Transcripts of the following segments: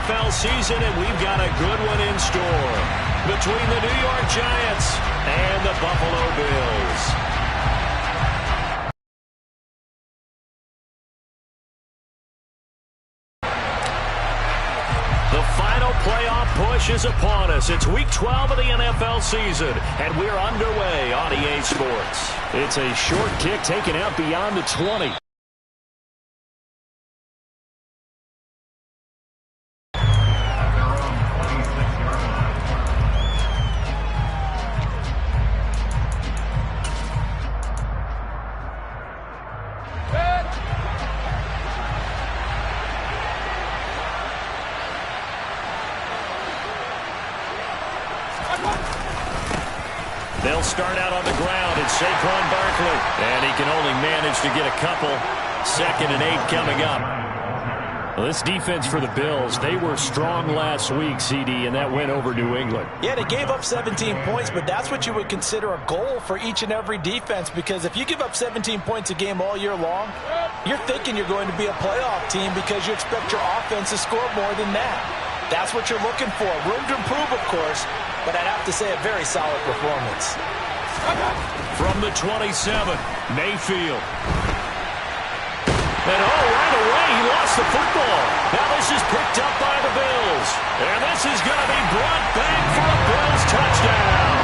NFL season, and we've got a good one in store between the New York Giants and the Buffalo Bills. The final playoff push is upon us. It's Week 12 of the NFL season, and we're underway on EA Sports. It's a short kick taken out beyond the 20. They'll start out on the ground. It's Saquon Barkley. And he can only manage to get a couple. 2nd and 8 coming up. Well, this defense for the Bills, they were strong last week, CD, and that went over New England. Yeah, they gave up 17 points, but that's what you would consider a goal for each and every defense, because if you give up 17 points a game all year long, you're thinking you're going to be a playoff team because you expect your offense to score more than that. That's what you're looking for. Room to improve, of course, but I'd have to say a very solid performance. From the 27, Mayfield. And right away, he lost the football. Now this is picked up by the Bills. And this is going to be brought back for a Bills touchdown.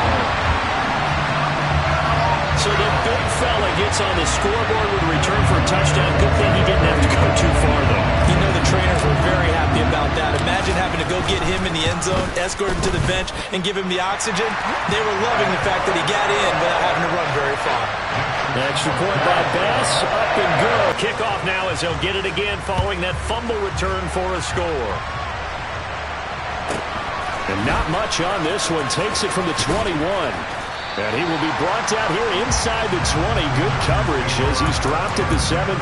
So the big fella gets on the scoreboard with a return for a touchdown. Good thing he didn't have to go too far, though. You know the trainers were very happy about that. Imagine having to go get him in the end zone, escort him to the bench, and give him the oxygen. They were loving the fact that he got in without having to run very far. Extra point by Bass, up and good. Kickoff now as he'll get it again following that fumble return for a score. And not much on this one. Takes it from the 21. And he will be brought down here inside the 20. Good coverage as he's dropped at the 17.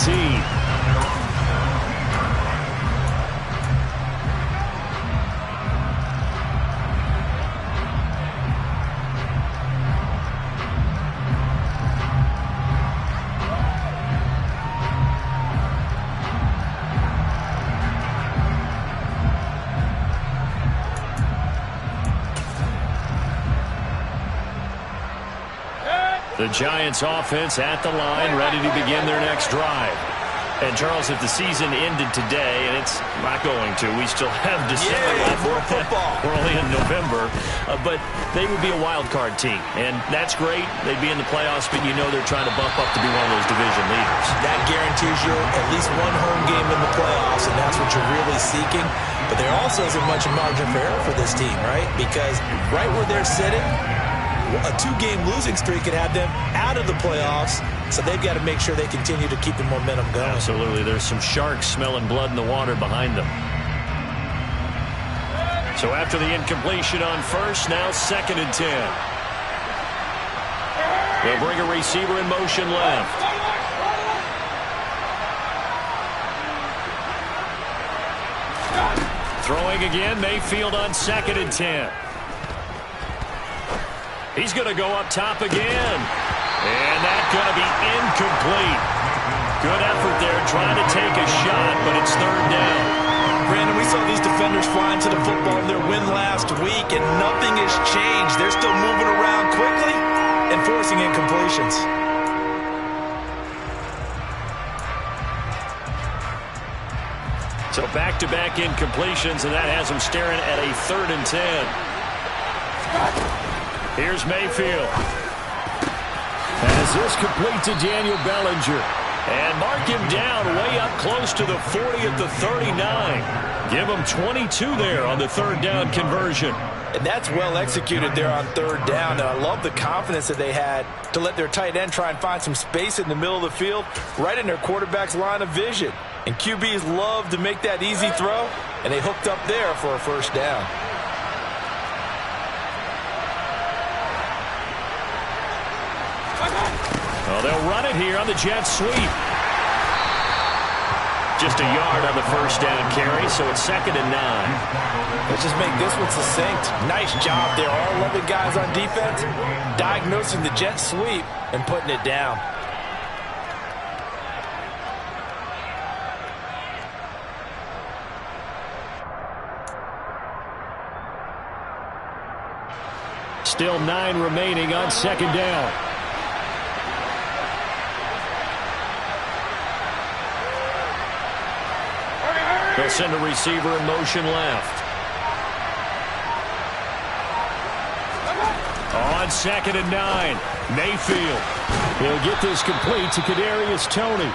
The Giants offense at the line, ready to begin their next drive. And, Charles, if the season ended today, and it's not going to, we still have December left. More football. We're only in November. But they would be a wild card team. And that's great. They'd be in the playoffs, but you know they're trying to bump up to be one of those division leaders. That guarantees you at least one home game in the playoffs, and that's what you're really seeking. But there also isn't much margin for error for this team, right? Because right where they're sitting, a 2-game losing streak could have them out of the playoffs, so they've got to make sure they continue to keep the momentum going. Absolutely. There's some sharks smelling blood in the water behind them. So after the incompletion on first, now 2nd and 10. They'll bring a receiver in motion left. Throwing again, Mayfield on 2nd and 10. He's going to go up top again. And that's going to be incomplete. Good effort there trying to take a shot, but it's 3rd down. Brandon, we saw these defenders flying to the football in their win last week, and nothing has changed. They're still moving around quickly and forcing incompletions. So back-to-back incompletions, and that has them staring at a 3rd and 10. Here's Mayfield. As this complete to Daniel Bellinger. And mark him down way up close to the 40 at the 39. Give him 22 there on the 3rd down conversion. And that's well executed there on 3rd down. And I love the confidence that they had to let their tight end try and find some space in the middle of the field, right in their quarterback's line of vision. And QBs love to make that easy throw, and they hooked up there for a 1st down. Well, they'll run it here on the jet sweep. Just a yard on the 1st down carry, so it's 2nd and 9. Let's just make this one succinct. Nice job there. All 11 guys on defense diagnosing the jet sweep and putting it down. Still 9 remaining on second down. They'll send a receiver in motion left. On 2nd and 9, Mayfield. He'll get this complete to Kadarius Toney.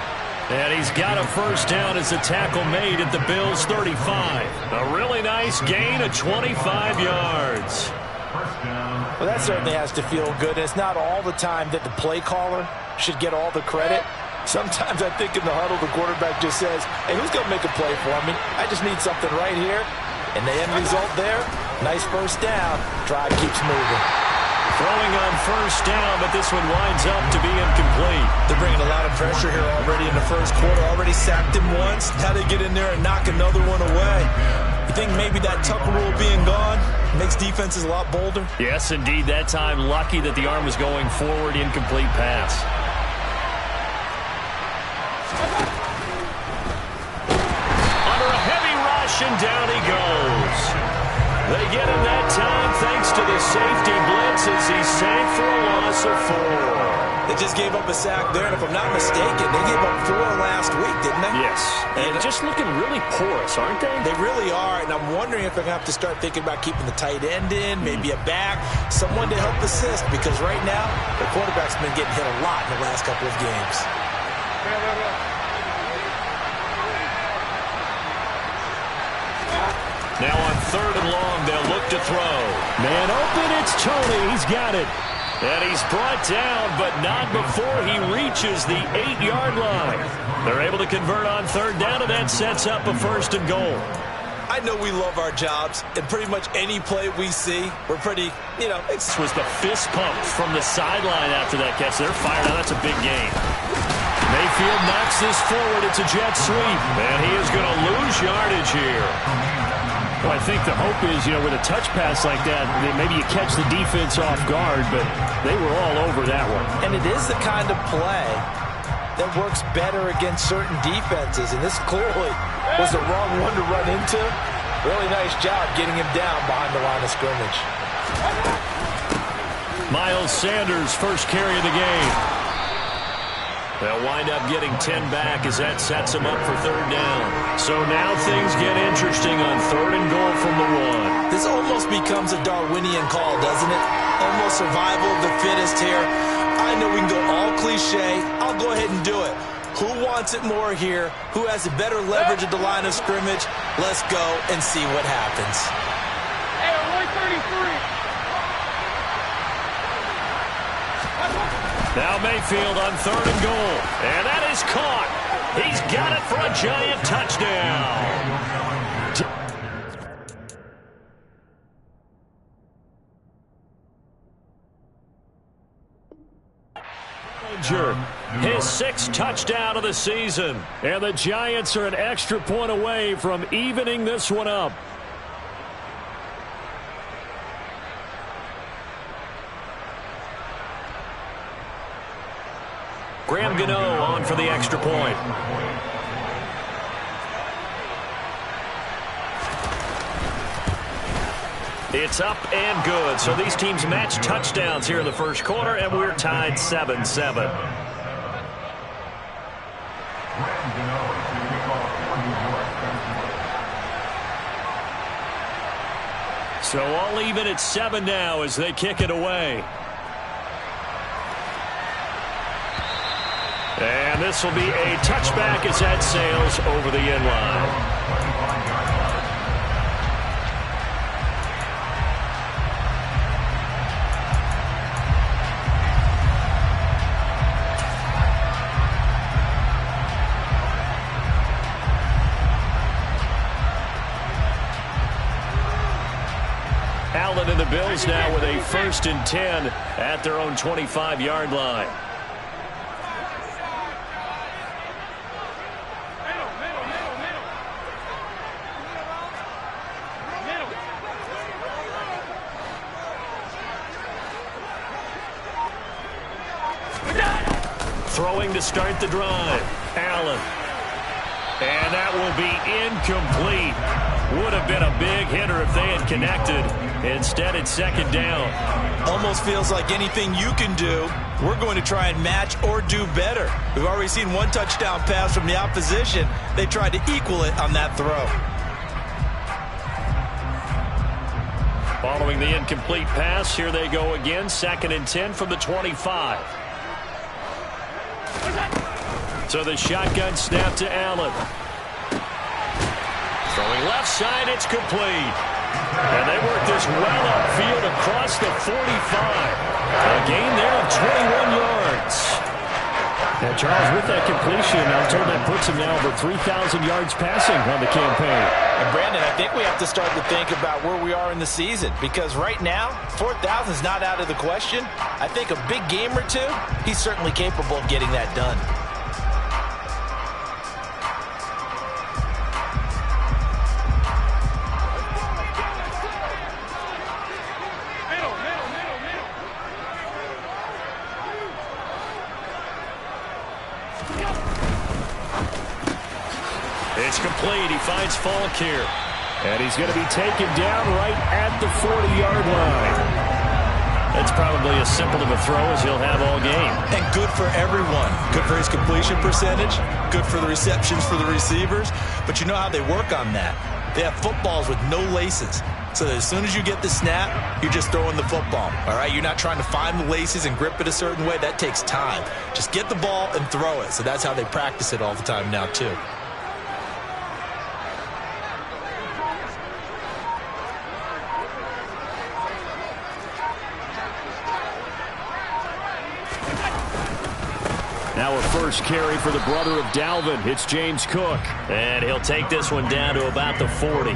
And he's got a first down as the tackle made at the Bills' 35. A really nice gain of 25 yards. Well, that certainly has to feel good. It's not all the time that the play caller should get all the credit. Sometimes I think in the huddle, the quarterback just says, hey, who's going to make a play for me? I just need something right here. And the end result there, nice first down. Drive keeps moving. Throwing on first down, but this one winds up to be incomplete. They're bringing a lot of pressure here already in the first quarter. Already sacked him once. How they get in there and knock another one away? You think maybe that Tucker rule being gone makes defenses a lot bolder? Yes, indeed. That time, lucky that the arm was going forward. Incomplete pass. Under a heavy rush, and down he goes. They get him that time thanks to the safety blitz as he sank for a loss of 4. They just gave up a sack there, and if I'm not mistaken, they gave up 4 last week, didn't they? Yes, and just looking really porous, aren't they? They really are, and I'm wondering if they're going to have to start thinking about keeping the tight end in, maybe a back, someone to help assist, because right now, the quarterback's been getting hit a lot in the last couple of games. Now on 3rd and long, they'll look to throw. Man open, it's Toney. He's got it. And he's brought down, but not before he reaches the 8-yard line. They're able to convert on 3rd down, and that sets up a 1st and goal. I know we love our jobs, and pretty much any play we see, we're pretty, This was the fist pump from the sideline after that catch. They're fired out. That's a big gain. Mayfield knocks this forward. It's a jet sweep, and he is going to lose yardage here. Well, I think the hope is, with a touch pass like that, maybe you catch the defense off guard, but they were all over that one. And it is the kind of play that works better against certain defenses, and this clearly was the wrong one to run into. Really nice job getting him down behind the line of scrimmage. Miles Sanders, first carry of the game. They'll wind up getting 10 back as that sets them up for 3rd down. So now things get interesting on 3rd and goal from the 1. This almost becomes a Darwinian call, doesn't it? Almost survival of the fittest here. I know we can go all cliche. I'll go ahead and do it. Who wants it more here? Who has a better leverage at the line of scrimmage? Let's go and see what happens. Hey, 133. Now Mayfield on 3rd and goal. And that is caught. He's got it for a giant touchdown. His 6th touchdown of the season. And the Giants are an extra point away from evening this one up. Graham Gano on for the extra point. It's up and good. So these teams match touchdowns here in the first quarter, and we're tied 7-7. So all even at 7 now as they kick it away. And this will be a touchback as that sails over the end line. Allen and the Bills now with a 1st and 10 at their own 25-yard line. Throwing to start the drive. Allen. And that will be incomplete. Would have been a big hitter if they had connected. Instead, it's second down. Almost feels like anything you can do, we're going to try and match or do better. We've already seen one touchdown pass from the opposition. They tried to equal it on that throw. Following the incomplete pass, here they go again. 2nd and 10 from the 25. So the shotgun snap to Allen. Throwing left side, it's complete. And they work this well upfield across the 45. A gain there of 21 yards. And Charles, with that completion, I'm told that puts him now over 3,000 yards passing on the campaign. And Brandon, I think we have to start to think about where we are in the season, because right now, 4,000 is not out of the question. I think a big game or two, he's certainly capable of getting that done. It's complete. He finds Falk here. And he's going to be taken down right at the 40-yard line. That's probably as simple of a throw as he'll have all game. And good for everyone. Good for his completion percentage. Good for the receptions for the receivers. But you know how they work on that. They have footballs with no laces. So that as soon as you get the snap, you're just throwing the football. All right? You're not trying to find the laces and grip it a certain way. That takes time. Just get the ball and throw it. So that's how they practice it all the time now, too. Now a first carry for the brother of Dalvin. It's James Cook. And he'll take this one down to about the 40.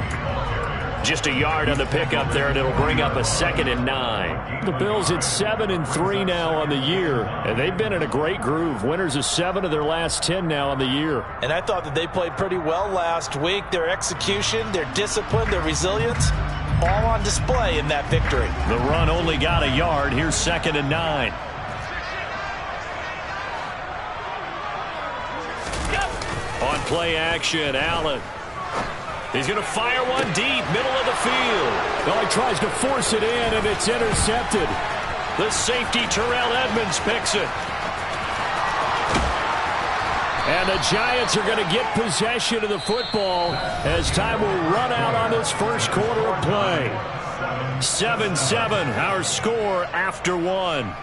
Just a yard on the pickup there, and it'll bring up a 2nd and 9. The Bills at 7-3 now on the year. And they've been in a great groove. Winners of 7 of their last 10 now on the year. And I thought that they played pretty well last week. Their execution, their discipline, their resilience, all on display in that victory. The run only got a yard. Here's 2nd and 9. On play action, Allen. He's going to fire one deep, middle of the field. Well, he tries to force it in, and it's intercepted. The safety, Terrell Edmonds, picks it. And the Giants are going to get possession of the football as time will run out on this first quarter of play. 7-7, our score after 1.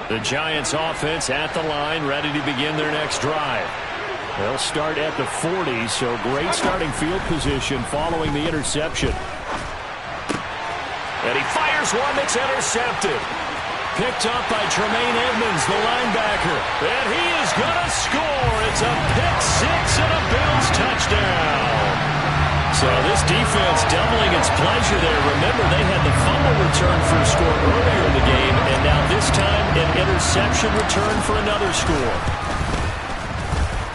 The Giants offense at the line, ready to begin their next drive. They'll start at the 40, so great starting field position following the interception. And he fires one that's intercepted. Picked up by Tremaine Edmonds, the linebacker. And he is going to score. It's a pick six and a Bills touchdown. So this defense doubling its pleasure there. Remember, they had the fumble return for a score earlier in the game, and now this time an interception return for another score.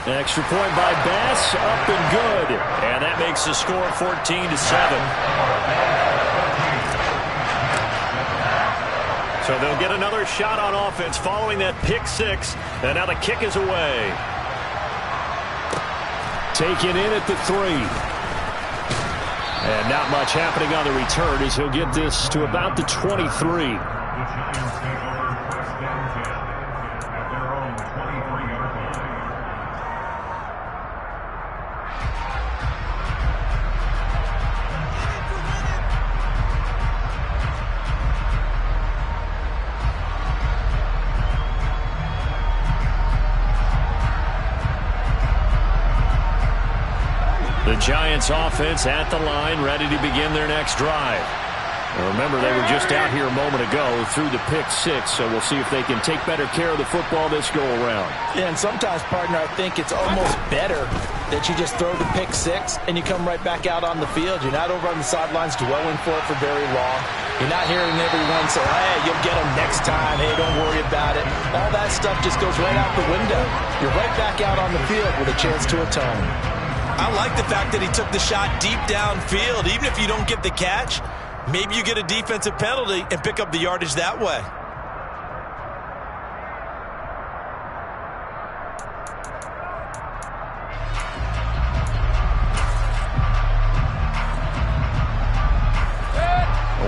Extra point by Bass, up and good. And that makes the score 14-7. So they'll get another shot on offense following that pick six, and now the kick is away. Taken in at the 3. And not much happening on the return as he'll get this to about the 23. The Giants offense at the line, ready to begin their next drive. Now remember, they were just out here a moment ago through the pick six, so we'll see if they can take better care of the football this go around. Yeah, and sometimes, partner, I think it's almost better that you just throw the pick six and you come right back out on the field. You're not over on the sidelines dwelling for it for very long. You're not hearing everyone say, hey, you'll get them next time. Hey, don't worry about it. All that stuff just goes right out the window. You're right back out on the field with a chance to atone. I like the fact that he took the shot deep downfield. Even if you don't get the catch, maybe you get a defensive penalty and pick up the yardage that way.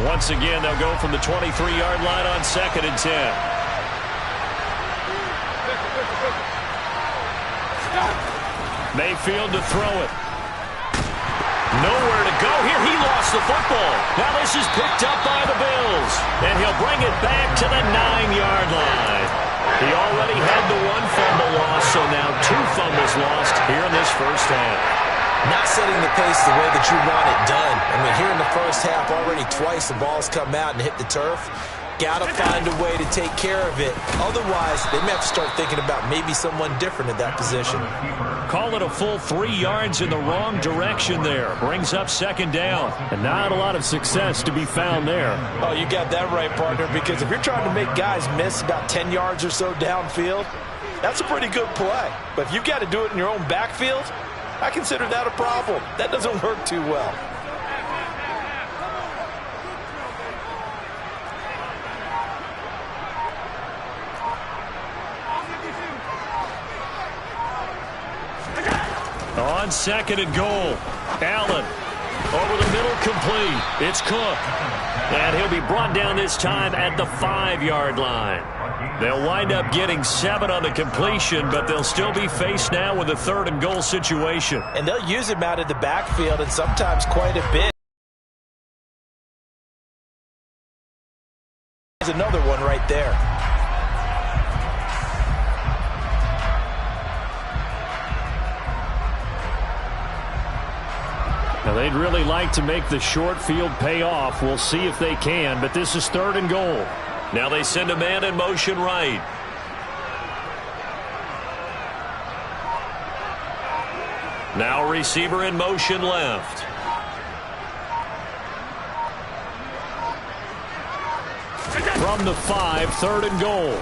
Once again, they'll go from the 23-yard line on 2nd and 10. Mayfield to throw it. Nowhere to go here. He lost the football. Now this is picked up by the Bills. And he'll bring it back to the 9-yard line. He already had the 1 fumble loss, so now 2 fumbles lost here in this first half. Not setting the pace the way that you want it done. I mean, here in the first half, already twice the ball's come out and hit the turf. Got to find a way to take care of it. Otherwise, they may have to start thinking about maybe someone different in that position. Call it a full 3 yards in the wrong direction there. Brings up 2nd down. And not a lot of success to be found there. Oh, you got that right, partner, because if you're trying to make guys miss about 10 yards or so downfield, that's a pretty good play. But if you've got to do it in your own backfield, I consider that a problem. That doesn't work too well. On 2nd and goal, Allen over the middle, complete. It's Cook. And he'll be brought down this time at the 5-yard line. They'll wind up getting 7 on the completion, but they'll still be faced now with a 3rd and goal situation. And they'll use him out of the backfield and sometimes quite a bit. There's another one right there. Now, they'd really like to make the short field pay off. We'll see if they can, but this is 3rd and goal. Now they send a man in motion right. Now receiver in motion left. From the 5, 3rd and goal.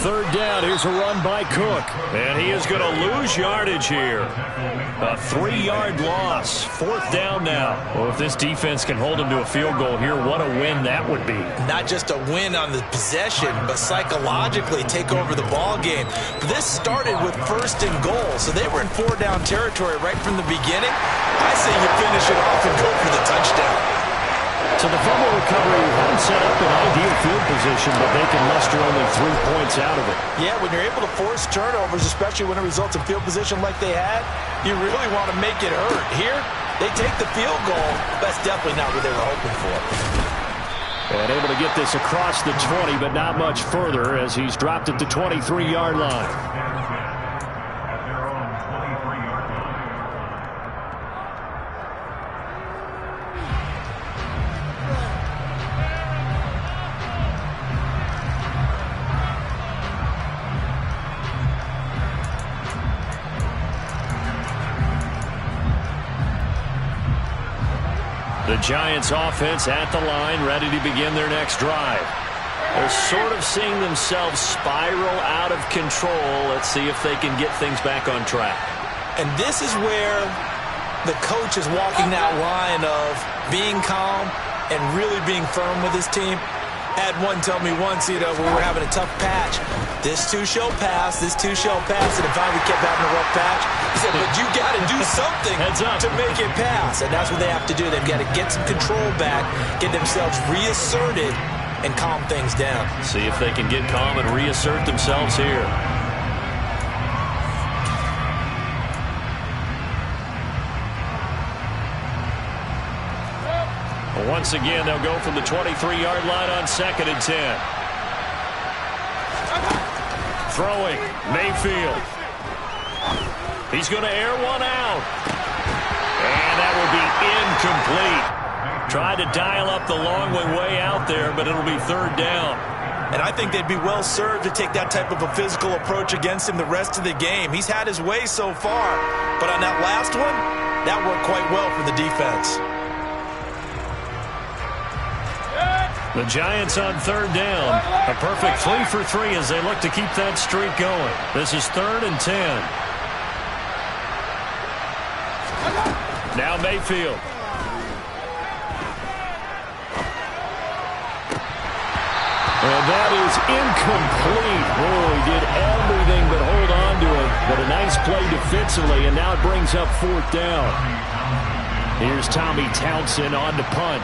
3rd down, here's a run by Cook. And he is going to lose yardage here. A 3-yard loss. 4th down now. Well, if this defense can hold him to a field goal here, what a win that would be. Not just a win on the possession, but psychologically take over the ball game. This started with 1st and goal, so they were in 4-down territory right from the beginning. I say you finish it off and go for the touchdown. So the fumble recovery hadn't set up an ideal field position, but they can muster only 3 points out of it. Yeah, when you're able to force turnovers, especially when it results in field position like they had, you really want to make it hurt. Here, they take the field goal. That's definitely not what they were hoping for. And able to get this across the 20, but not much further as he's dropped at the 23-yard line. The Giants offense at the line, ready to begin their next drive. They're sort of seeing themselves spiral out of control. Let's see if they can get things back on track. And this is where the coach is walking that line of being calm and really being firm with his team. Had one tell me once, we were having a tough patch. This too shall pass, this too shall pass. And if we kept having a rough patch, he said, but you got to do something to make it pass. And that's what they have to do. They've got to get some control back, get themselves reasserted, and calm things down. See if they can get calm and reassert themselves here. Once again, they'll go from the 23-yard line on 2nd and 10. Throwing, Mayfield. He's going to air one out. And that will be incomplete. Tried to dial up the long way out there, but it'll be 3rd down. And I think they'd be well served to take that type of a physical approach against him the rest of the game. He's had his way so far, but on that last one, that worked quite well for the defense. The Giants on third down. A perfect 3 for 3 as they look to keep that streak going. This is 3rd and 10. Now Mayfield. And that is incomplete. Oh, he did everything but hold on to it. But a nice play defensively, and now it brings up 4th down. Here's Tommy Townsend on to punt.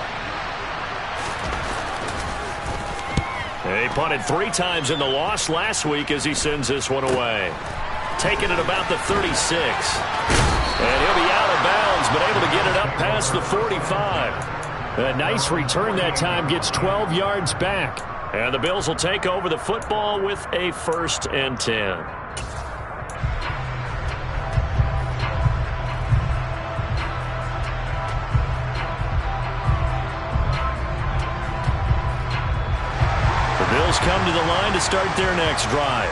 He punted 3 times in the loss last week as he sends this one away. Taking it about the 36. And he'll be out of bounds, but able to get it up past the 45. A nice return that time, gets 12 yards back. And the Bills will take over the football with a 1st and 10. Come to the line to start their next drive.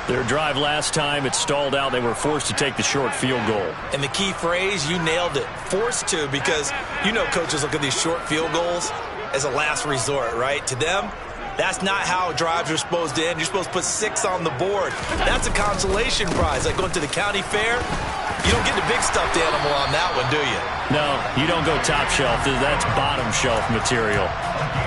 Their drive last time, it stalled out. They were forced to take the short field goal. And the key phrase, you nailed it. Forced to, because you know coaches look at these short field goals as a last resort, right? To them, that's not how drives are supposed to end. You're supposed to put 6 on the board. That's a consolation prize. Like going to the county fair, you don't get the big stuffed animal on that one, do you? No, you don't go top shelf. That's bottom shelf material.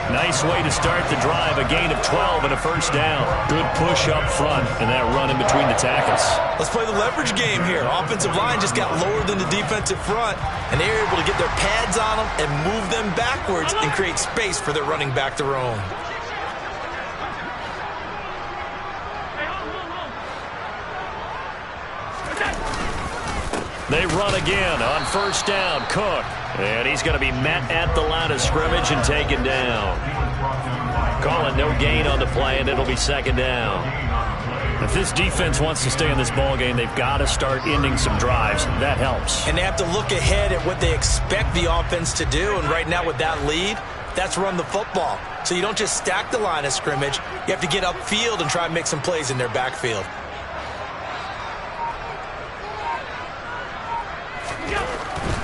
Nice way to start the drive. A gain of 12 and a 1st down. Good push up front and that run in between the tackles. Let's play the leverage game here. Offensive line just got lower than the defensive front, and they're able to get their pads on them and move them backwards and create space for their running back to roam. They run again on 1st down. Cook. And he's going to be met at the line of scrimmage and taken down. Call it no gain on the play, and it'll be 2nd down. If this defense wants to stay in this ballgame, they've got to start ending some drives. That helps. And they have to look ahead at what they expect the offense to do. And right now with that lead, that's run the football. So you don't just stack the line of scrimmage. You have to get upfield and try and make some plays in their backfield.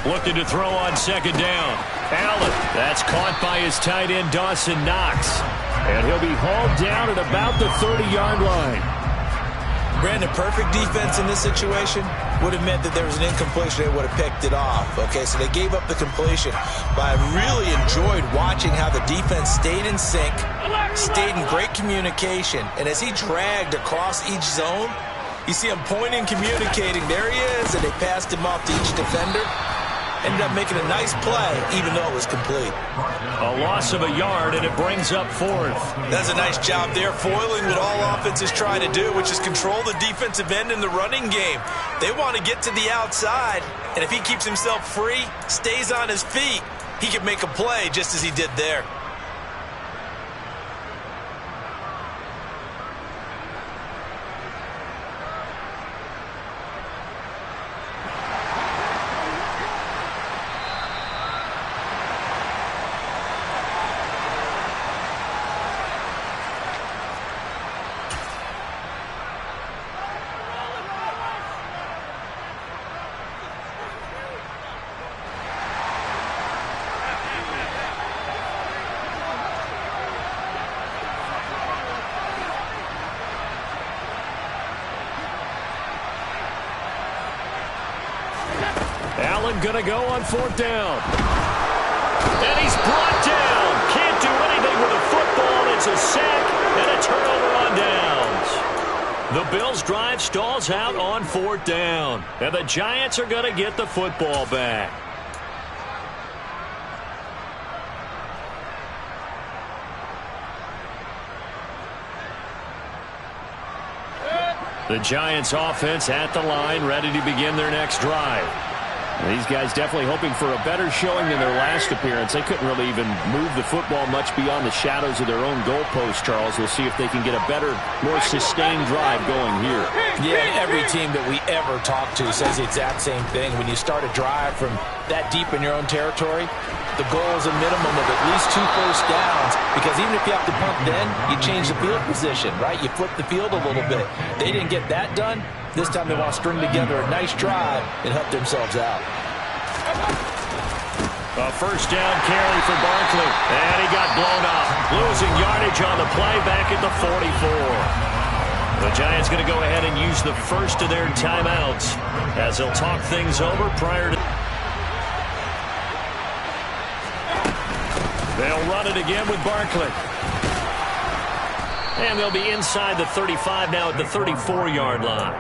Looking to throw on 2nd down. Allen. That's caught by his tight end, Dawson Knox. And he'll be hauled down at about the 30-yard line. Brandon, perfect defense in this situation would have meant that there was an incompletion. They would have picked it off. Okay, so they gave up the completion. But I really enjoyed watching how the defense stayed in sync, stayed in great communication. And as he dragged across each zone, you see him pointing, communicating. There he is, and they passed him off to each defender. Ended up making a nice play, even though it was complete. A loss of a yard, and it brings up 4th. That's a nice job there, foiling what all offenses try to do, which is control the defensive end in the running game. They want to get to the outside, and if he keeps himself free, stays on his feet, he can make a play just as he did there. Allen going to go on 4th down. And he's brought down. Can't do anything with the football. It's a sack and a turnover on downs. The Bills' drive stalls out on 4th down. And the Giants are going to get the football back. The Giants offense at the line, ready to begin their next drive. These guys definitely hoping for a better showing than their last appearance. They couldn't really even move the football much beyond the shadows of their own goalpost, Charles. We'll see if they can get a better, more sustained drive going here. Yeah, every team that we ever talk to says the exact same thing. When you start a drive from that deep in your own territory, the goal is a minimum of at least 2 first downs, because even if you have to punt then, you change the field position, right? You flip the field a little bit. They didn't get that done. This time they want to string together a nice drive and help themselves out. A first down carry for Barkley, and he got blown up. Losing yardage on the play back at the 44. The Giants going to go ahead and use the first of their timeouts as they'll talk things over prior to... They'll run it again with Barkley. And they'll be inside the 35 now at the 34-yard line.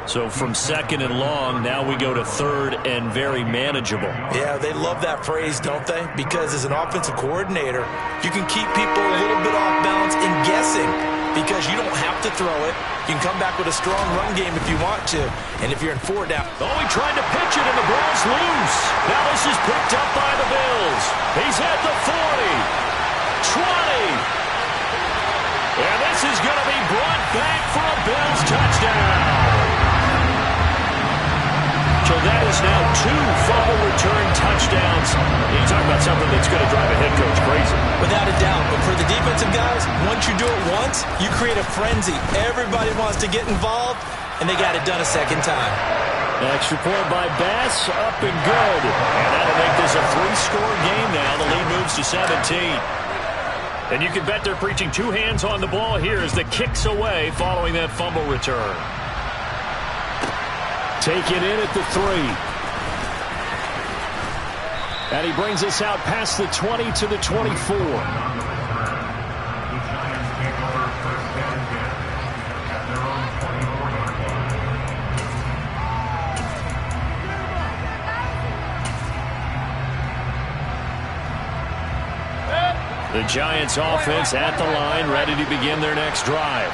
So from second and long, now we go to third and very manageable. Yeah, they love that phrase, don't they? Because as an offensive coordinator, you can keep people a little bit off balance and guessing because you don't have to throw it. You can come back with a strong run game if you want to. And if you're in 4 down. Oh, he tried to pitch it, and the ball's loose. Now this is picked up by the Bills. He's at the 40, 20. And this is going to be brought back for a Bills touchdown. So that is now 2 fumble return touchdowns. You talk about something that's going to drive a head coach crazy. Without a doubt. But for the defensive guys, once you do it once, you create a frenzy. Everybody wants to get involved, and they got it done a second time. Extra point by Bass, up and good. And that'll make this a 3-score game now. The lead moves to 17. And you can bet they're preaching 2 hands on the ball here as the kick's away following that fumble return. Taken in at the 3. And he brings us out past the 20 to the 24. The Giants offense at the line, ready to begin their next drive.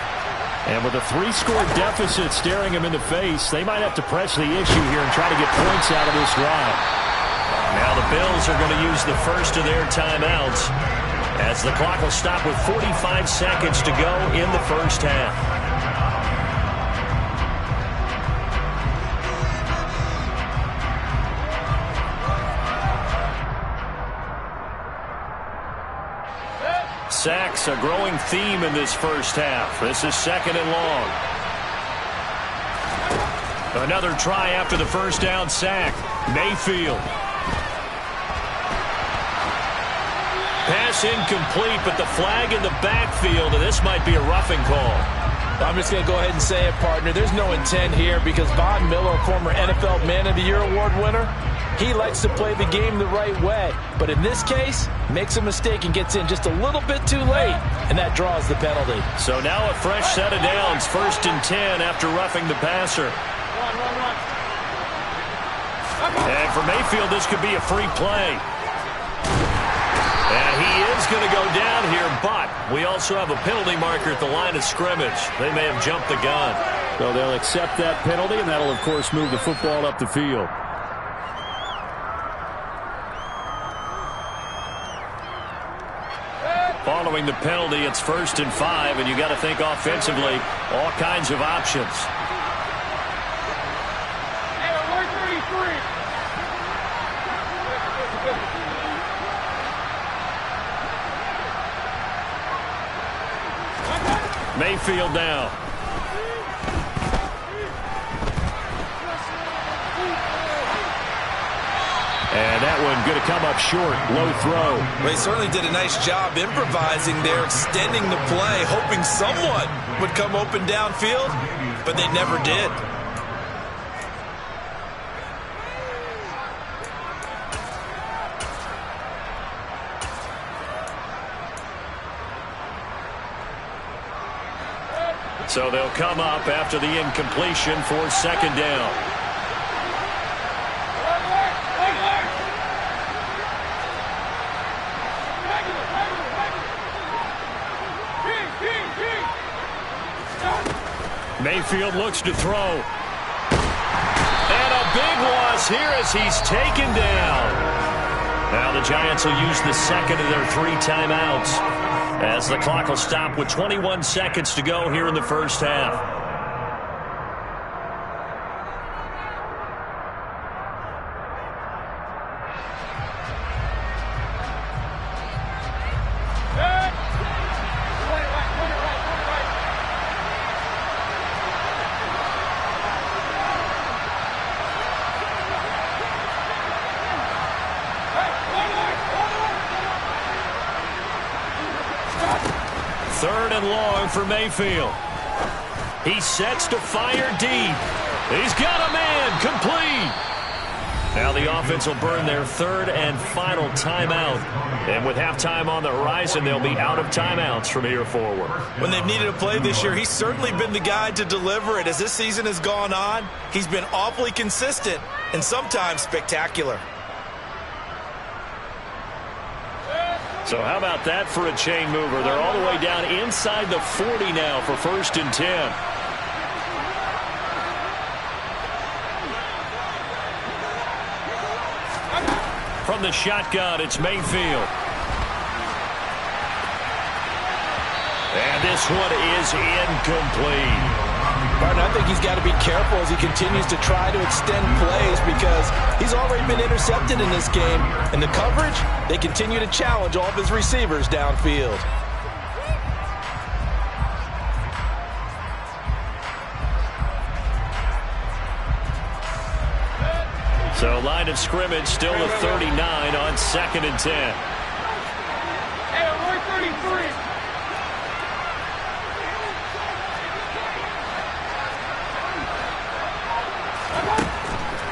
And with a 3-score deficit staring them in the face, they might have to press the issue here and try to get points out of this drive. Now the Bills are going to use the first of their timeouts as the clock will stop with 45 seconds to go in the first half. Sacks, a growing theme in this first half. This is second and long. Another try after the first down sack. Mayfield. Pass incomplete, but the flag in the backfield, and this might be a roughing call. I'm just going to go ahead and say it, partner. There's no intent here because Von Miller, former NFL Man of the Year award winner, he likes to play the game the right way. But in this case, makes a mistake and gets in just a little bit too late, and that draws the penalty. So now a fresh set of downs, 1st and 10 after roughing the passer. And for Mayfield, this could be a free play. And he is going to go down here, but we also have a penalty marker at the line of scrimmage. They may have jumped the gun. So they'll accept that penalty, and that'll, of course, move the football up the field. Following the penalty, it's 1st and 5, and you got to think offensively, all kinds of options. Mayfield now. And that one going to come up short. Low throw. Well, they certainly did a nice job improvising there, extending the play, hoping someone would come open downfield, but they never did. So they'll come up after the incompletion for 2nd down. Mayfield looks to throw. And a big loss here as he's taken down. Now the Giants will use the 2nd of their 3 timeouts as the clock will stop with 21 seconds to go here in the first half. 3rd and long for Mayfield. He sets to fire deep. He's got a man, complete. Now the offense will burn their 3rd and final timeout. And with halftime on the horizon, they'll be out of timeouts from here forward. When they've needed a play this year, he's certainly been the guy to deliver it. As this season has gone on, he's been awfully consistent and sometimes spectacular. So how about that for a chain mover? They're all the way down inside the 40 now for 1st and 10. From the shotgun, it's Mayfield. And this one is incomplete. Martin, I think he's got to be careful as he continues to try to extend plays because he's already been intercepted in this game. And the coverage, they continue to challenge all of his receivers downfield. So line of scrimmage still the 39 on 2nd and 10. Hey, we're 33.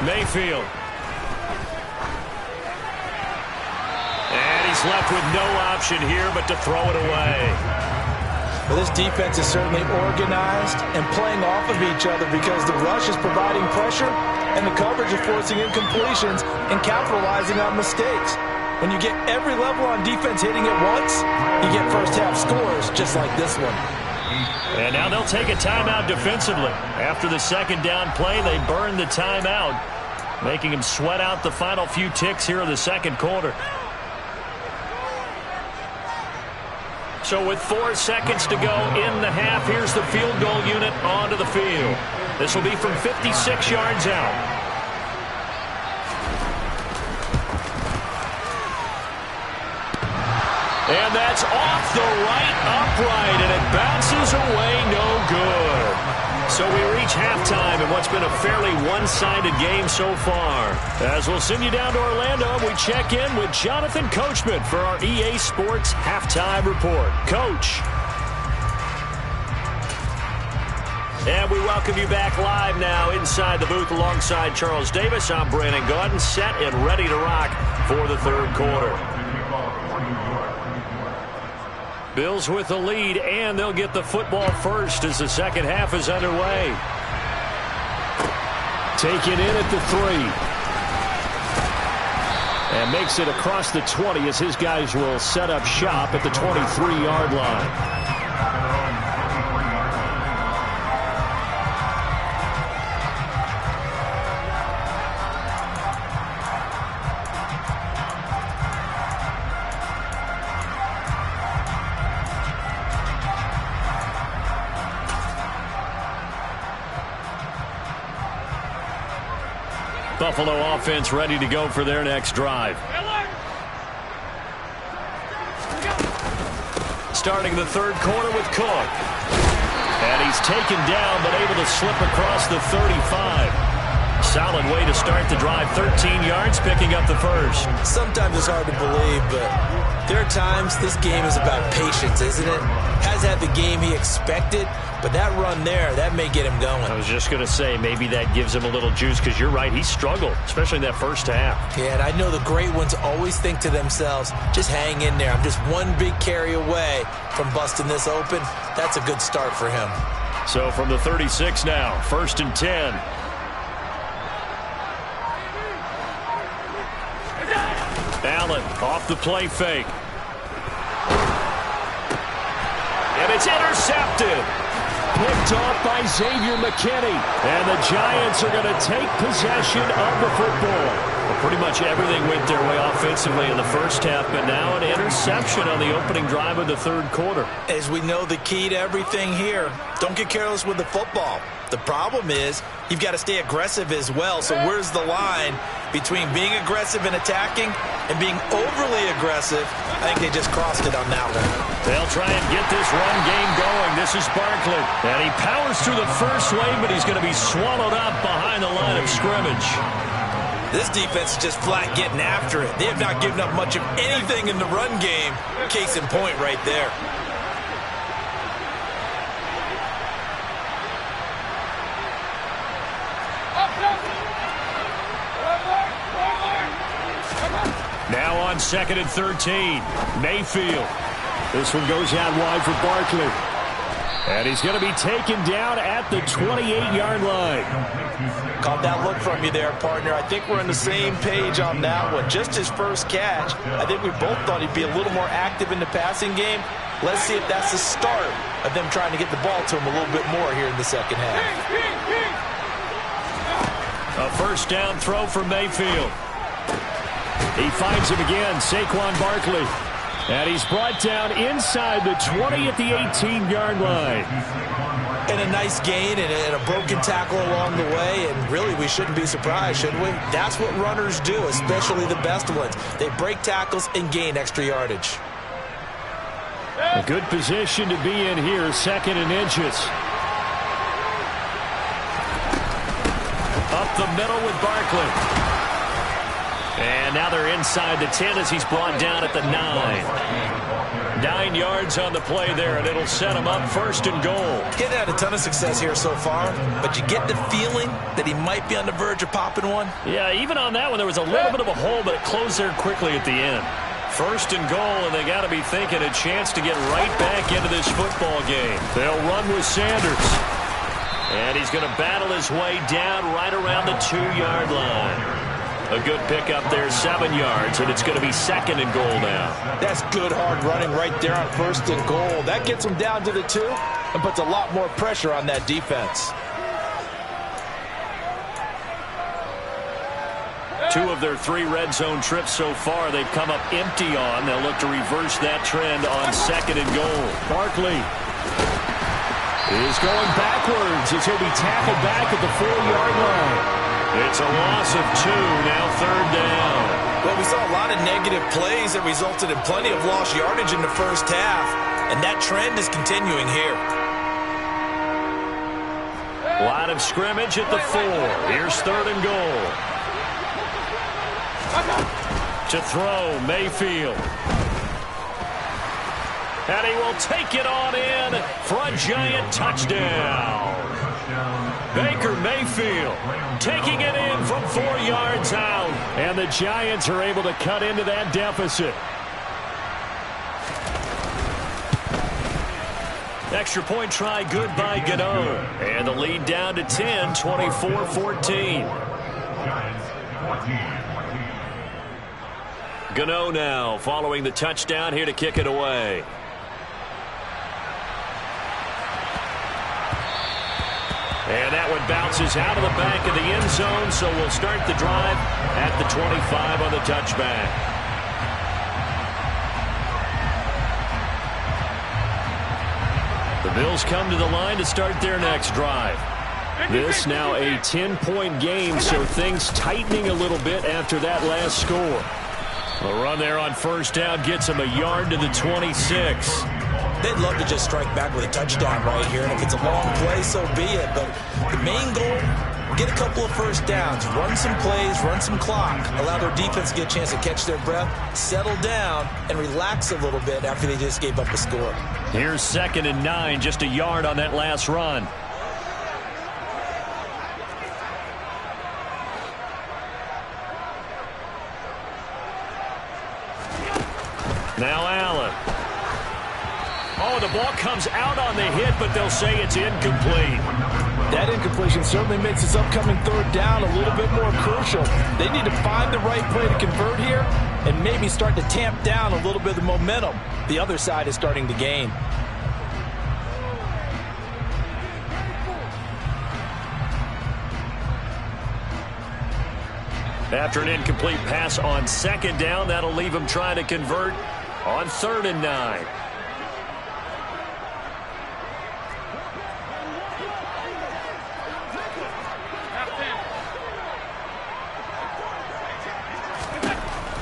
Mayfield. And he's left with no option here but to throw it away. Well, this defense is certainly organized and playing off of each other because the rush is providing pressure and the coverage is forcing incompletions and capitalizing on mistakes. When you get every level on defense hitting at once, you get first half scores just like this one. And now they'll take a timeout defensively. After the 2nd down play, they burn the timeout, making him sweat out the final few ticks here in the 2nd quarter. So with 4 seconds to go in the half, here's the field goal unit onto the field. This will be from 56 yards out. And that's off the right upright, and it bounces away no good. So we reach halftime in what's been a fairly one-sided game so far. As we'll send you down to Orlando, we check in with Jonathan Coachman for our EA Sports Halftime Report. Coach. And we welcome you back live now inside the booth alongside Charles Davis. I'm Brandon Gaudin, set and ready to rock for the 3rd quarter. Bills with the lead, and they'll get the football first as the 2nd half is underway. Taken in at the 3. And makes it across the 20 as his guys will set up shop at the 23-yard line. Buffalo offense ready to go for their next drive. Starting the 3rd quarter with Cook. And he's taken down but able to slip across the 35. Solid way to start the drive. 13 yards, picking up the first. Sometimes it's hard to believe, but there are times this game is about patience, isn't it? Has had the game he expected, but that run there, that may get him going. I was just going to say, maybe that gives him a little juice because you're right, he struggled, especially in that first half. Yeah, and I know the great ones always think to themselves, just hang in there. I'm just one big carry away from busting this open. That's a good start for him. So from the 36 now, 1st and 10. Allen off the play fake. And it's intercepted. Picked off by Xavier McKinney. And the Giants are going to take possession of the football. Well, pretty much everything went their way offensively in the first half, but now an interception on the opening drive of the 3rd quarter. As we know, the key to everything here, don't get careless with the football. The problem is you've got to stay aggressive as well. So where's the line between being aggressive and attacking and being overly aggressive? I think they just crossed it on that one. They'll try and get this run game going. This is Barkley. And he powers through the first wave, but he's going to be swallowed up behind the line of scrimmage. This defense is just flat getting after it. They have not given up much of anything in the run game. Case in point right there. Now on 2nd and 13. Mayfield. This one goes out wide for Barkley. And he's going to be taken down at the 28-yard line. Caught that look from you there, partner. I think we're on the same page on that one. Just his first catch. I think we both thought he'd be a little more active in the passing game. Let's see if that's the start of them trying to get the ball to him a little bit more here in the second half. A first down throw for Mayfield. He finds him again, Saquon Barkley. And he's brought down inside the 20 at the 18-yard line. And a nice gain and a broken tackle along the way. And really, we shouldn't be surprised, should we? That's what runners do, especially the best ones. They break tackles and gain extra yardage. A good position to be in here, 2nd and inches. Up the middle with Barkley. And now they're inside the 10 as he's brought down at the 9. 9 yards on the play there, and it'll set him up 1st and goal. He's had a ton of success here so far, but you get the feeling that he might be on the verge of popping one. Yeah, even on that one, there was a little bit of a hole, but it closed there quickly at the end. 1st and goal, and they got to be thinking a chance to get right back into this football game. They'll run with Sanders. And he's going to battle his way down right around the 2-yard line. A good pickup there, 7 yards, and it's going to be 2nd and goal now. That's good hard running right there on 1st and goal. That gets them down to the 2 and puts a lot more pressure on that defense. 2 of their 3 red zone trips so far they've come up empty on. They'll look to reverse that trend on 2nd and goal. Barkley is going backwards as he'll be tackled back at the 4-yard line. It's a loss of 2, now 3rd down. Well, we saw a lot of negative plays that resulted in plenty of lost yardage in the first half, and that trend is continuing here. Line of scrimmage at the 4. Here's 3rd and goal. To throw, Mayfield. And he will take it on in for a giant touchdown. Baker Mayfield taking it in from 4 yards out. And the Giants are able to cut into that deficit. Extra point try good by Gano. And the lead down to 10, 24-14. Gano now following the touchdown here to kick it away. And that one bounces out of the back of the end zone, so we'll start the drive at the 25 on the touchback. The Bills come to the line to start their next drive. This now a 10-point game, so things tightening a little bit after that last score. A run there on 1st down gets him a yard to the 26. They'd love to just strike back with a touchdown right here, and if it's a long play, so be it. But the main goal, get a couple of 1st downs, run some plays, run some clock, allow their defense to get a chance to catch their breath, settle down, and relax a little bit after they just gave up a score. Here's 2nd and 9, just a yard on that last run. Now Allen. Oh, the ball comes out on the hit, but they'll say it's incomplete. That incompletion certainly makes this upcoming 3rd down a little bit more crucial. They need to find the right play to convert here and maybe start to tamp down a little bit of the momentum the other side is starting to gain. After an incomplete pass on 2nd down, that'll leave him trying to convert on 3rd and 9.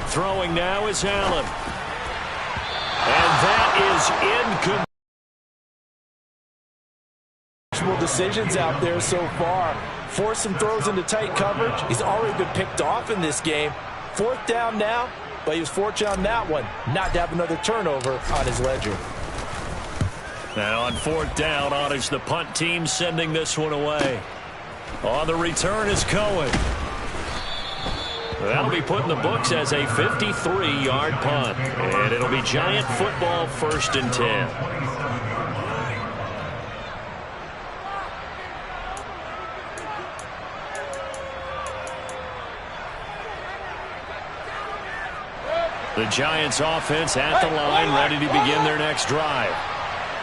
Throwing now is Allen. And that is incomplete. Decisions out there so far. Forced some throws into tight coverage. He's already been picked off in this game. 4th down now, but he was fortunate on that one not to have another turnover on his ledger. Now on 4th down, honors the punt team sending this one away. On the return is Cohen. That'll be put in the books as a 53-yard punt. And it'll be Giant football, 1st and 10. The Giants offense at the line, ready to begin their next drive.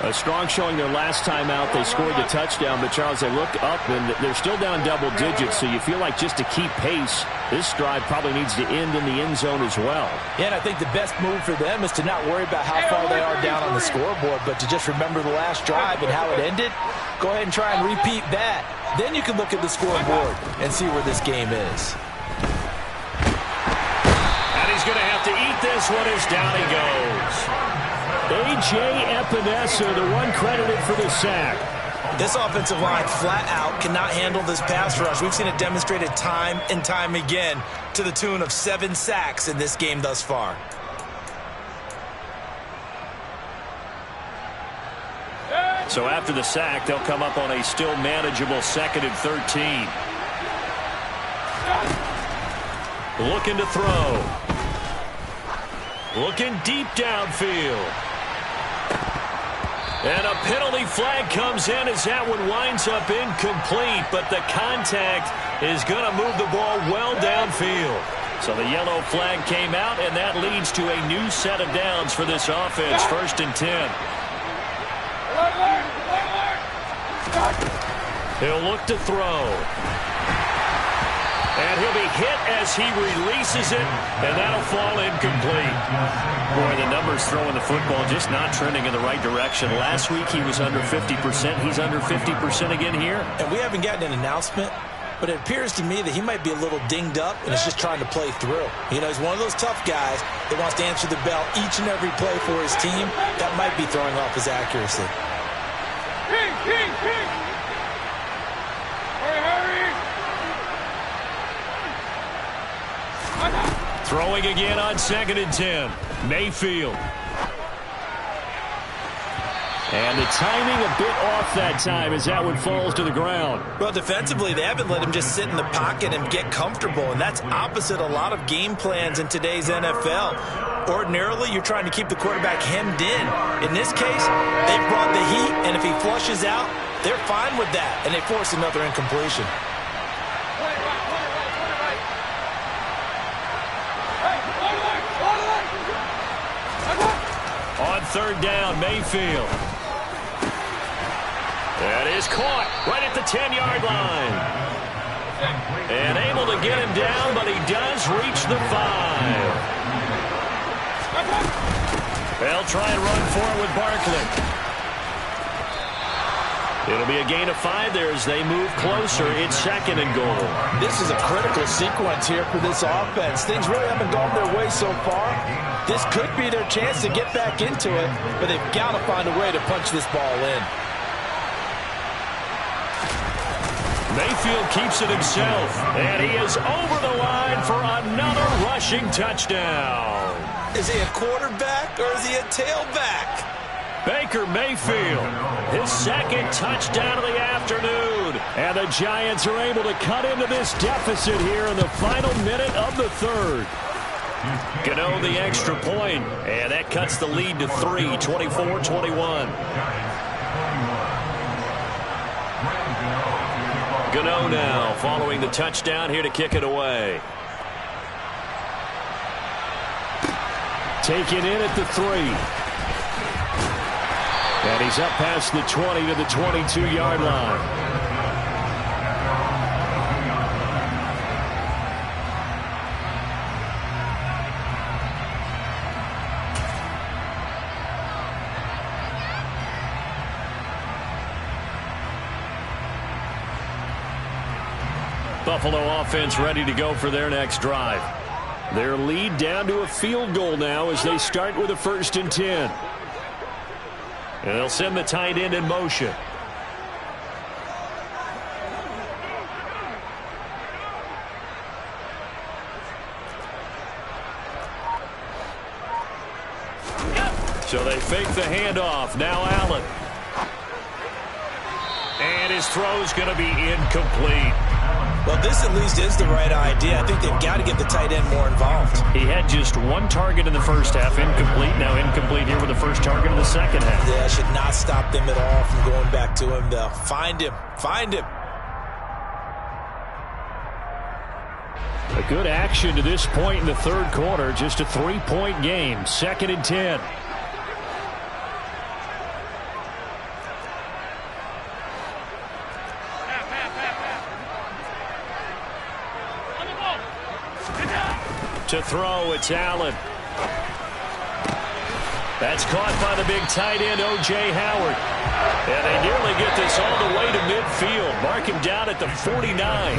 A strong showing their last time out. They scored the touchdown, but Charles, they look up and they're still down double digits, so you feel like just to keep pace, this drive probably needs to end in the end zone as well. Yeah, and I think the best move for them is to not worry about how far they are down on the scoreboard, but to just remember the last drive and how it ended. Go ahead and try and repeat that. Then you can look at the scoreboard and see where this game is. And he's going to have to eat this one as down he goes. A.J. Epinesa, the one credited for the sack. This offensive line flat out cannot handle this pass rush. We've seen it demonstrated time and time again to the tune of 7 sacks in this game thus far. So after the sack, they'll come up on a still manageable 2nd and 13. Looking to throw. Looking deep downfield. And a penalty flag comes in as that one winds up incomplete, but the contact is going to move the ball well downfield. So the yellow flag came out, and that leads to a new set of downs for this offense, 1st and 10. He'll look to throw. And he'll be hit as he releases it, and that'll fall incomplete. Boy, the numbers throwing the football just not trending in the right direction. Last week he was under 50%. He's under 50% again here. And we haven't gotten an announcement, but it appears to me that he might be a little dinged up and is just trying to play through. You know, he's one of those tough guys that wants to answer the bell each and every play for his team. That might be throwing off his accuracy. Throwing again on 2nd and 10. Mayfield. And the timing a bit off that time as that one falls to the ground. Well, defensively, they haven't let him just sit in the pocket and get comfortable, and that's opposite a lot of game plans in today's NFL. Ordinarily, you're trying to keep the quarterback hemmed in. In this case, they've brought the heat, and if he flushes out, they're fine with that, and they force another incompletion. On 3rd down, Mayfield. That is caught right at the 10-yard line. And able to get him down, but he does reach the 5. They'll try and run for it with Barkley. It'll be a gain of 5 there as they move closer. It's 2nd and goal. This is a critical sequence here for this offense. Things really haven't gone their way so far. This could be their chance to get back into it, but they've got to find a way to punch this ball in. Mayfield keeps it himself, and he is over the line for another rushing touchdown. Is he a quarterback or is he a tailback? Baker Mayfield, his 2nd touchdown of the afternoon. And the Giants are able to cut into this deficit here in the final minute of the 3rd. Gano the extra point, and that cuts the lead to 3, 24-21. Gano now following the touchdown here to kick it away. Taken in at the 3. And he's up past the 20 to the 22-yard line. Buffalo offense ready to go for their next drive. Their lead down to a field goal now as they start with a 1st and 10. And they'll send the tight end in motion. So they fake the handoff. Now Allen. And his throw's going to be incomplete. Well, this at least is the right idea. I think they've got to get the tight end more involved. He had just one target in the first half, incomplete. Now incomplete here with the first target in the second half. Yeah, should not stop them at all from going back to him, though. Find him. Find him. A good action to this point in the third quarter. Just a 3-point game. 2nd and 10. To throw, it's Allen. That's caught by the big tight end, O.J. Howard. And they nearly get this all the way to midfield. Mark him down at the 49.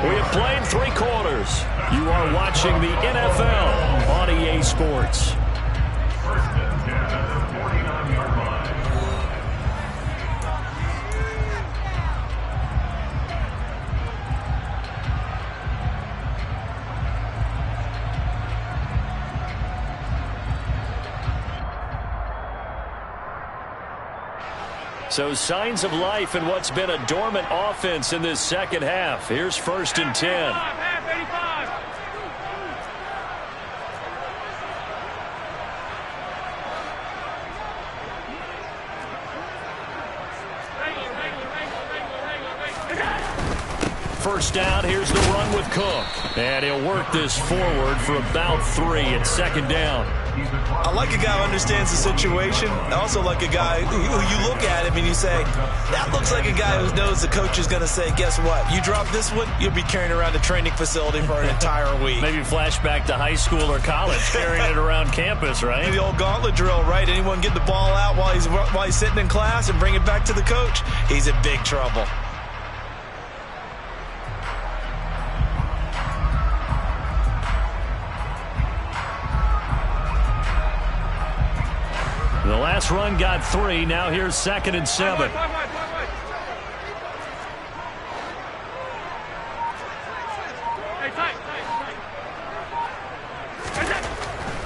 We have played 3 quarters. You are watching the NFL on EA Sports. So signs of life in what's been a dormant offense in this second half. Here's 1st and 10. First down, here's the run with Cook. And he'll work this forward for about 3 at 2nd down. I like a guy who understands the situation. I also like a guy who you look at him and you say, that looks like a guy who knows the coach is going to say, guess what? You drop this one, you'll be carrying around a training facility for an entire week. Maybe flashback to high school or college, carrying it around campus, right? The old gauntlet drill, right? Anyone get the ball out while he's sitting in class and bring it back to the coach? He's in big trouble. The last run got 3. Now here's 2nd and 7.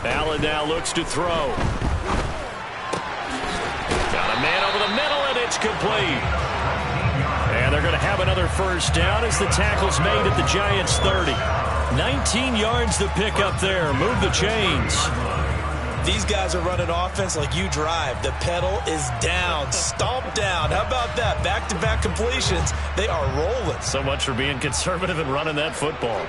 Allen now looks to throw. Got a man over the middle, and it's complete. And they're going to have another first down as the tackle's made at the Giants' 30. 19 yards to pick up there. Move the chains. These guys are running offense like you drive. The pedal is down, stomp down. How about that? Back-to-back completions. They are rolling. So much for being conservative and running that football.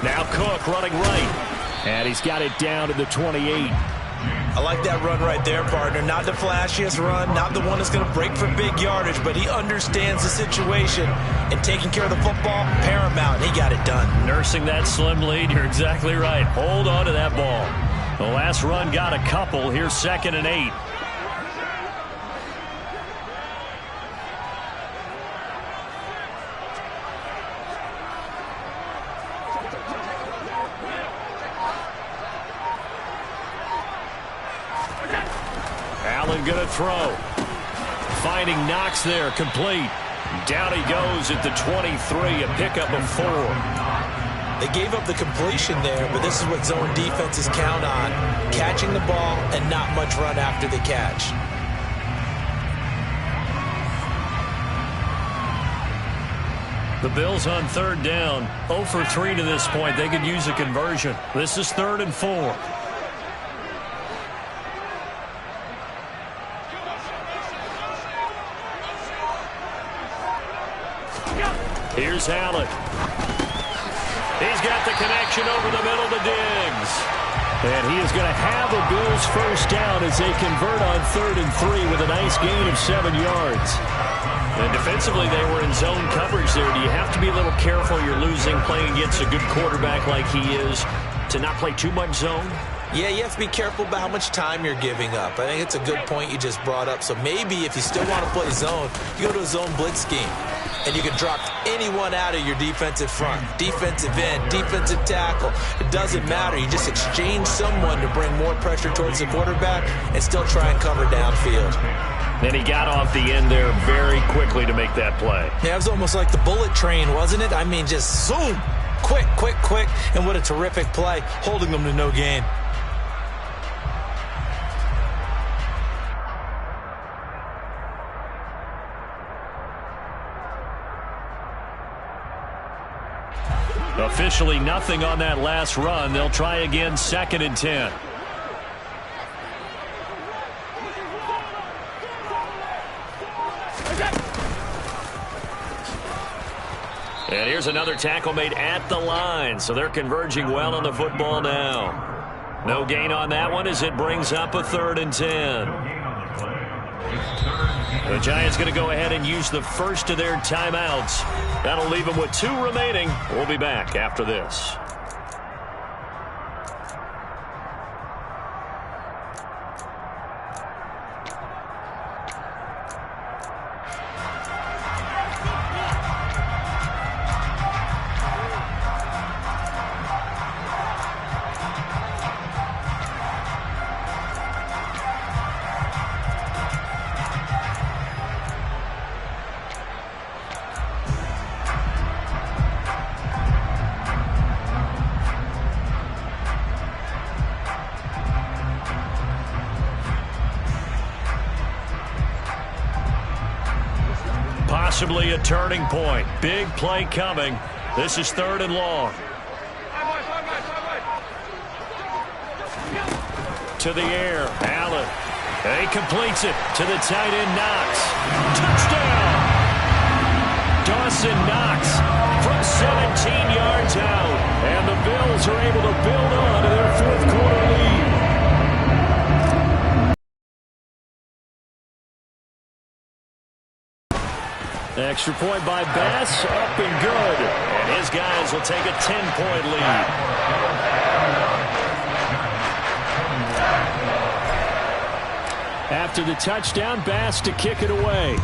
Now Cook running right. And he's got it down to the 28. I like that run right there, partner. Not the flashiest run, not the one that's going to break for big yardage, but he understands the situation, and taking care of the football, paramount. He got it done. Nursing that slim lead, you're exactly right. Hold on to that ball. The last run got a couple. Here's 2nd and 8. Allen going to throw. Finding Knox there, complete. Down he goes at the 23, a pickup of 4. They gave up the completion there, but this is what zone defenses count on. Catching the ball and not much run after the catch. The Bills on 3rd down. 0 for 3 to this point. They could use a conversion. This is 3rd and 4. Here's Allen. He's got the connection over the middle to Diggs. And he is going to have a Bills first down as they convert on 3rd and 3 with a nice gain of 7 yards. And defensively, they were in zone coverage there. Do you have to be a little careful? You're losing, playing against a good quarterback like he is, to not play too much zone? Yeah, you have to be careful about how much time you're giving up. I think it's a good point you just brought up. So maybe if you still want to play zone, you go to a zone blitz scheme. And you can drop anyone out of your defensive front. Defensive end, defensive tackle. It doesn't matter. You just exchange someone to bring more pressure towards the quarterback and still try and cover downfield. And he got off the end there very quickly to make that play. Yeah, it was almost like the bullet train, wasn't it? I mean, just zoom. Quick, quick, quick. And what a terrific play, holding them to no gain. Officially nothing on that last run. They'll try again, 2nd and 10. And here's another tackle made at the line, so they're converging well on the football now. No gain on that one as it brings up a 3rd and 10. The Giants going to go ahead and use the first of their timeouts. That'll leave them with 2 remaining. We'll be back after this. Possibly a turning point. Big play coming. This is 3rd and long. To the air. Allen. He completes it to the tight end, Knox. Touchdown! Dawson Knox from 17 yards out. And the Bills are able to build on to their 4th quarter lead. Extra point by Bass, up and good. And his guys will take a 10-point lead. After the touchdown, Bass to kick it away.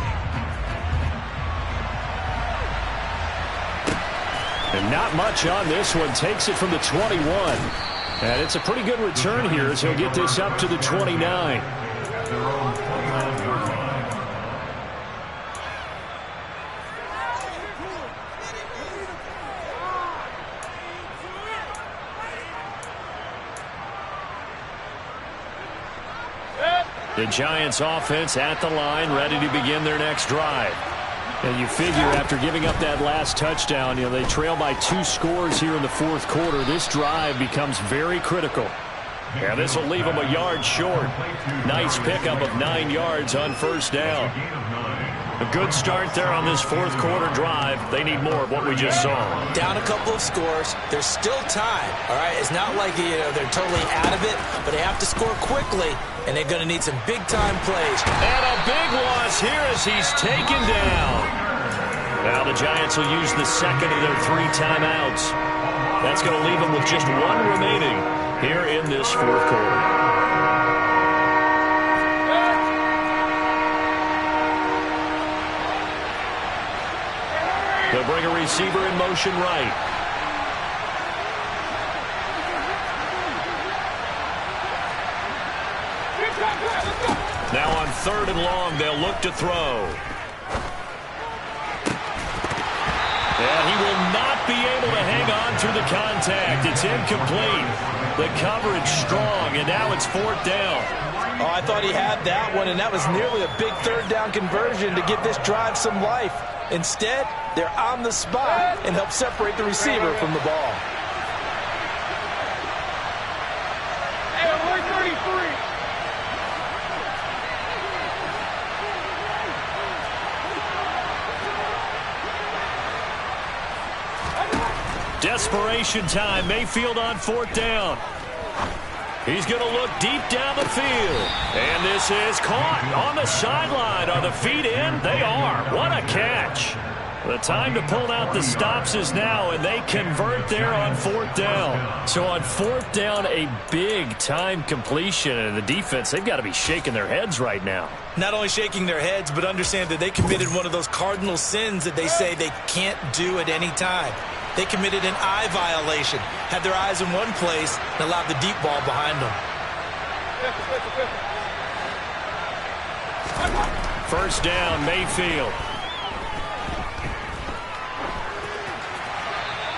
And not much on this one. Takes it from the 21. And it's a pretty good return here as he'll get this up to the 29. The Giants offense at the line, ready to begin their next drive. And you figure after giving up that last touchdown, they trail by 2 scores here in the 4th quarter. This drive becomes very critical. Yeah, this will leave them a yard short. Nice pickup of 9 yards on 1st down. A good start there on this 4th quarter drive. They need more of what we just saw. Down a couple of scores. There's still time. All right, it's not like they're totally out of it, but they have to score quickly, and they're going to need some big-time plays. And a big loss here as he's taken down. Now the Giants will use the 2nd of their 3 timeouts. That's going to leave them with just 1 remaining here in this 4th quarter. They'll bring a receiver in motion right. Now on 3rd and long, they'll look to throw. And he will not be able to hang on through the contact. It's incomplete. The coverage strong, and now it's 4th down. Oh, I thought he had that one, and that was nearly a big 3rd down conversion to give this drive some life. Instead, they're on the spot and help separate the receiver from the ball. Hey, we're 33. Desperation time. Mayfield on 4th down. He's going to look deep down the field. And this is caught on the sideline. Are the feet in? They are. What a catch. The time to pull out the stops is now, and they convert there on 4th down. So on 4th down, a big-time completion. And the defense, they've got to be shaking their heads right now. Not only shaking their heads, but understand that they committed one of those cardinal sins that they say they can't do at any time. They committed an eye violation, had their eyes in one place, and allowed the deep ball behind them. First down, Mayfield.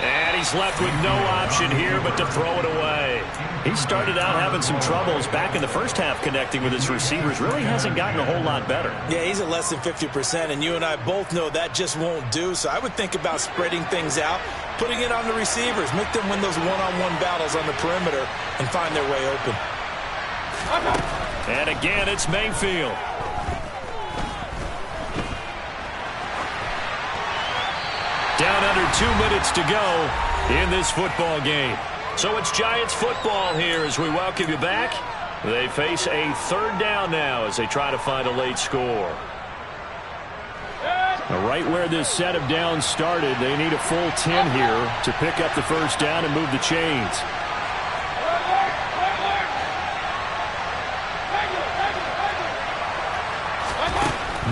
And he's left with no option here but to throw it away. He started out having some troubles back in the first half connecting with his receivers. Really hasn't gotten a whole lot better. Yeah, he's at less than 50%, and you and I both know that just won't do. So I would think about spreading things out, putting it on the receivers, make them win those one-on-one battles on the perimeter and find their way open. And again, it's Mayfield. Down under 2 minutes to go in this football game. So it's Giants football here as we welcome you back. They face a third down now as they try to find a late score. Right where this set of downs started, they need a full 10 here to pick up the first down and move the chains.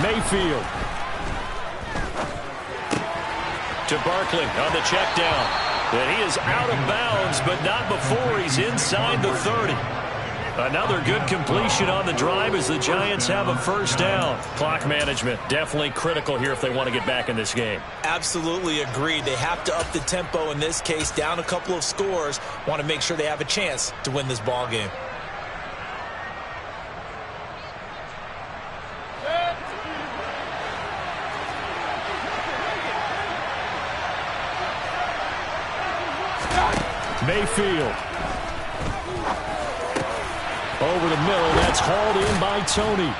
Mayfield. To Barkley on the check down. And he is out of bounds, but not before he's inside the 30. Another good completion on the drive as the Giants have a first down. Clock management definitely critical here if they want to get back in this game. Absolutely agreed. They have to up the tempo in this case, down a couple of scores. Want to make sure they have a chance to win this ball game. Mayfield. Over the middle, that's hauled in by Tony.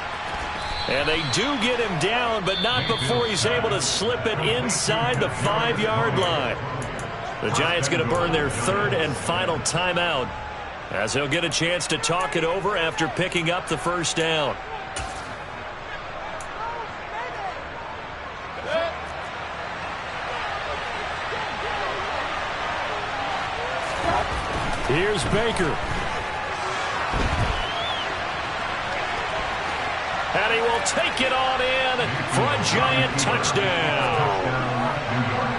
And they do get him down, but not before he's able to slip it inside the 5-yard line. The Giants going to burn their third and final timeout as they'll get a chance to talk it over after picking up the first down. Here's Baker. And he will take it on in for a Giant touchdown.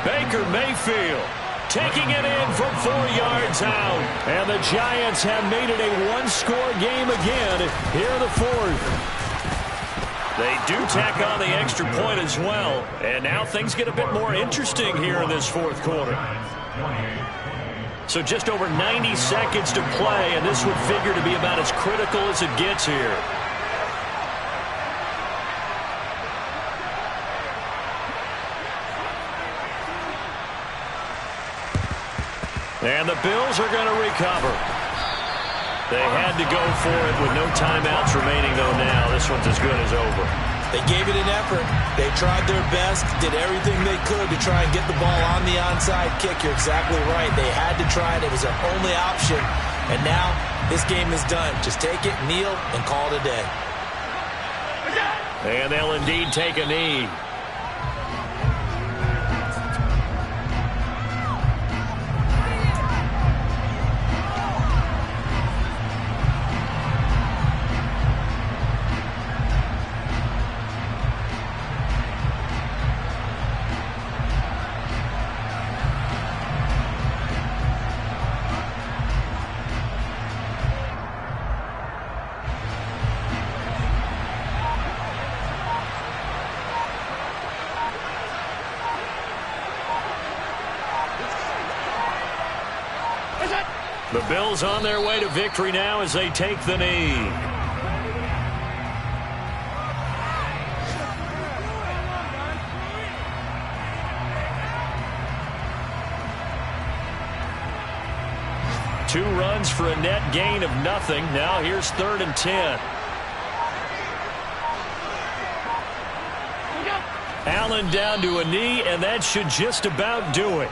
Baker Mayfield taking it in from 4 yards out. And the Giants have made it a one-score game again here in the fourth. They do tack on the extra point as well. And now things get a bit more interesting here in this fourth quarter. So just over 90 seconds to play, and this would figure to be about as critical as it gets here. And the Bills are going to recover. They had to go for it with no timeouts remaining, though now. This one's as good as over. They gave it an effort. They tried their best, did everything they could to try and get the ball on the onside kick. You're exactly right. They had to try it. It was their only option. And now this game is done. Just take it, kneel, and call it a day. And they'll indeed take a knee. The Bills on their way to victory now as they take the knee. Two runs for a net gain of nothing. Now here's 3rd and 10. Allen down to a knee, and that should just about do it.